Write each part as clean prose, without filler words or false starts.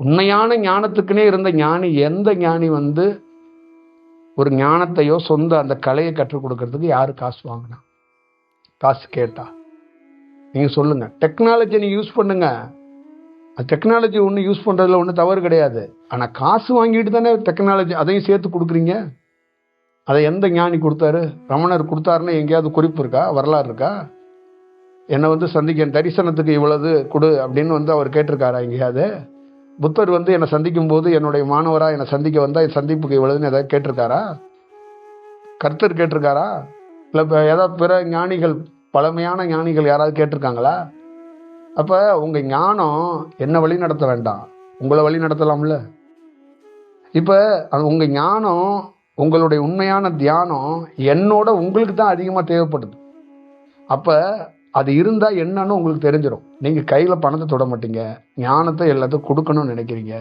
உண்மையான ஞானத்துக்குன்னே இருந்த ஞானி, எந்த ஞானி ஒரு ஞானத்தையோ சொந்த அந்த கலையை கற்றுக் கொடுக்கறதுக்கு யாரு காசு வாங்கினா, காசு கேட்டா? நீங்க சொல்லுங்க. டெக்னாலஜி நீங்க யூஸ் பண்ணுங்க, டெக்னாலஜி ஒன்று யூஸ் பண்றதுல ஒன்றும் தவறு கிடையாது. ஆனா காசு வாங்கிட்டு தானே டெக்னாலஜி அதையும் சேர்த்து கொடுக்குறீங்க. அதை எந்த ஞானி கொடுத்தாரு? ரமணர் கொடுத்தாருன்னு எங்கேயாவது குறிப்பு இருக்கா, வரலாறு இருக்கா? என்னை சந்திக்க தரிசனத்துக்கு இவ்வளவு கொடு அப்படின்னு அவர் கேட்டிருக்காரா எங்கேயாவது? புத்தர் என்னை சந்திக்கும் போது என்னுடைய மாணவரா என்னை சந்திக்க வந்தா என் சந்திப்புக்கு இவ்வளவுன்னு ஏதாவது கேட்டிருக்காரா? கர்த்தர் கேட்டிருக்காரா? இல்லை ஏதாவது பிற ஞானிகள், பழமையான ஞானிகள் யாராவது கேட்டிருக்காங்களா? அப்ப உங்க ஞானம் என்ன வழி நடத்த வேண்டாம், உங்களை வழி நடத்தலாம்ல. இப்ப உங்க ஞானம், உங்களுடைய உண்மையான தியானம் என்னோட உங்களுக்கு தான் அதிகமா தேவைப்படுது. அப்ப அது இருந்தா என்னன்னு உங்களுக்கு தெரிஞ்சிடும். நீங்க கையில பணத்தை தொட மாட்டீங்க, ஞானத்தை எல்லாத்தையும் கொடுக்கணும்னு நினைக்கிறீங்க.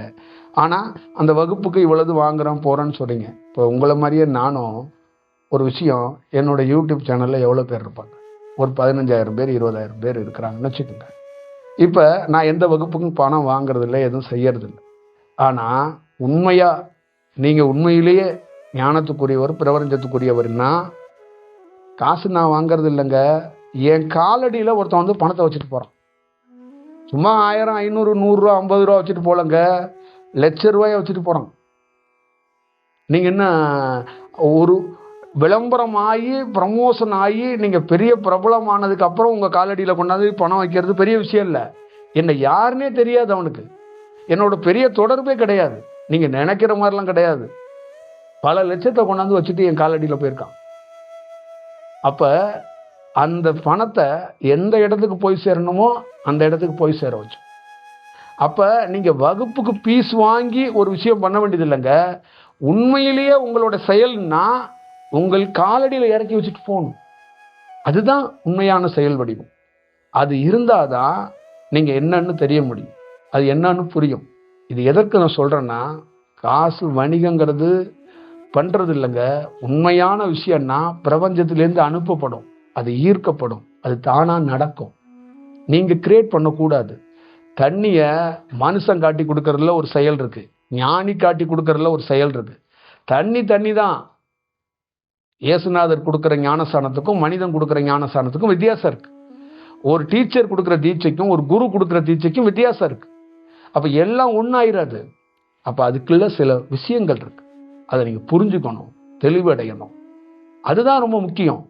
ஆனா அந்த வகுப்புக்கு இவ்வளவு வாங்குறோம் போறேன்னு சொல்றீங்க. இப்போ உங்களை மாதிரியே நானும் ஒரு விஷயம், என்னோட யூடியூப் சேனல்ல எவ்வளவு பேர் இருப்பாங்க? ஒரு 15,000 பேர் 20,000 பேர் இருக்கிறாங்கன்னு வச்சுக்கோங்க. இப்ப நான் எந்த வகுப்புக்கும் பணம் வாங்குறது இல்லை, எதுவும் செய்யறது இல்லை. ஆனா உண்மையா நீங்க உண்மையிலேயே ஞானத்துக்குரியவர், பிரபஞ்சத்துக்குரியவர்னா காசு நான் வாங்குறது இல்லைங்க. என் காலடியில் ஒருத்தன் பணத்தை வச்சுட்டு போறான். சும்மா 1000, 500, 100 ரூபா, 50 ரூபா வச்சுட்டு போலங்க, ₹1,00,000 வச்சுட்டு போறான். நீங்க என்ன ஒரு விளம்பரம் ஆகி ப்ரமோஷன் ஆகி நீங்க பெரிய பிரபலமானதுக்கு அப்புறம் உங்க காலடியில் கொண்டாந்து பணம் வைக்கிறது பெரிய விஷயம் இல்லை. என்ன யாருன்னே தெரியாது அவனுக்கு, என்னோட பெரிய தொடர்பே கிடையாது, நீங்க நினைக்கிற மாதிரிலாம் கிடையாது. பல லட்சத்தை கொண்டாந்து வச்சுட்டு என் காலடியில் போயிருக்கான். அப்ப அந்த பணத்தை எந்த இடத்துக்கு போய் சேரணுமோ அந்த இடத்துக்கு போய் சேர வச்சு. அப்ப நீங்க வகுப்புக்கு பீஸ் வாங்கி ஒரு விஷயம் பண்ண வேண்டியது இல்லைங்க. உண்மையிலேயே உங்களோட செயல்னா உங்கள் காலடியில் இறக்கி வச்சுட்டு போகணும். அதுதான் உண்மையான செயல் வடிவம். அது இருந்தாதான் நீங்க என்னன்னு தெரிய முடியும், அது என்னன்னு புரியும். இது எதற்கு நான் சொல்றேன்னா, காசு வணிகங்கிறது பண்றது இல்லைங்க. உண்மையான விஷயம்னா பிரபஞ்சத்திலேருந்து அனுப்பப்படும், அது ஈர்க்கப்படும், அது தானா நடக்கும். நீங்க கிரியேட் பண்ணக்கூடாது. தண்ணிய மனுஷன் காட்டி கொடுக்கறதுல ஒரு செயல் இருக்கு, ஞானி காட்டி கொடுக்கறதுல ஒரு செயல் இருக்கு. தண்ணி தான். இயேசுநாதர் கொடுக்கிற ஞானஸ்தானத்துக்கும் மனிதன் கொடுக்கிற ஞானஸ்தானத்துக்கும் வித்தியாசம் இருக்கு. ஒரு டீச்சர் கொடுக்கிற தீட்சைக்கும் ஒரு குரு கொடுக்கிற தீட்சைக்கும் வித்தியாசம் இருக்கு. அப்ப எல்லாம் ஒன்னாயிராது. அப்ப அதுக்குள்ள சில விஷயங்கள் இருக்கு, அதை நீங்க புரிஞ்சுக்கணும், தெளிவடையணும். அதுதான் ரொம்ப முக்கியம்.